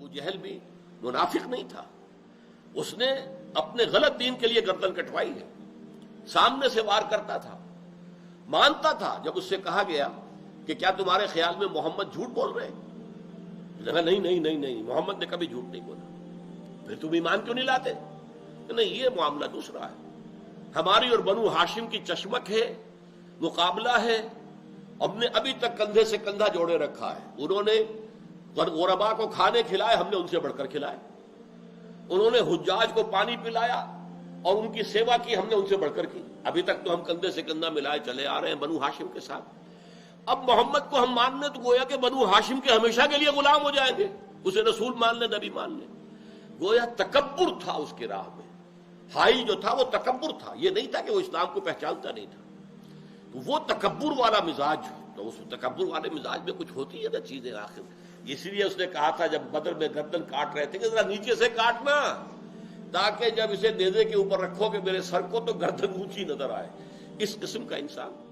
ابو جہل بھی منافق نہیں تھا، اس نے اپنے غلط دین کے لیے گردن کٹوائی ہے، سامنے سے وار کرتا تھا، مانتا تھا۔ جب اس سے کہا گیا کہ کیا تمہارے خیال میں محمد جھوٹ بول رہے ہیں؟ کہا نہیں نہیں نہیں نہیں، محمد نے کبھی جھوٹ نہیں بولا۔ پھر تم ایمان کیوں نہیں لاتے؟ کہ نہیں، یہ معاملہ دوسرا ہے، ہماری اور بنو ہاشم کی چشمک ہے، مقابلہ ہے، ہم نے ابھی تک کندھے سے کندھا جوڑے رکھا ہے۔ انہوں نے غربا کو کھانے کھلائے، ہم نے ان سے بڑھ کر کھلائے، انہوں نے حجاج کو پانی پلایا اور ان کی سیوا کی، ہم نے ان سے بڑھ کر کی۔ ابھی تک تو ہم کندھے سے کندھا ملائے چلے آ رہے ہیں بنو ہاشم کے ساتھ۔ اب محمد کو ہم ماننے تو گویا کہ بنو ہاشم کے ہمیشہ کے لیے غلام ہو جائیں گے، اسے رسول مان لیں، نبی مان لیں۔ گویا تکبر تھا اس کی راہ میں، ہائی جو تھا وہ تکبر تھا، یہ نہیں تھا کہ وہ اسلام کو پہچانتا نہیں تھا۔ تو وہ تکبر والا مزاج، تو اس تکبر والے مزاج میں کچھ ہوتی ہے نا چیزیں آخر، اس لیے اس نے کہا تھا جب بدر میں گردن کاٹ رہے تھے کہ ذرا نیچے سے کاٹنا، تاکہ جب اسے نیزے کے اوپر رکھو کہ میرے سر کو تو گردن اونچی نظر آئے۔ اس قسم کا انسان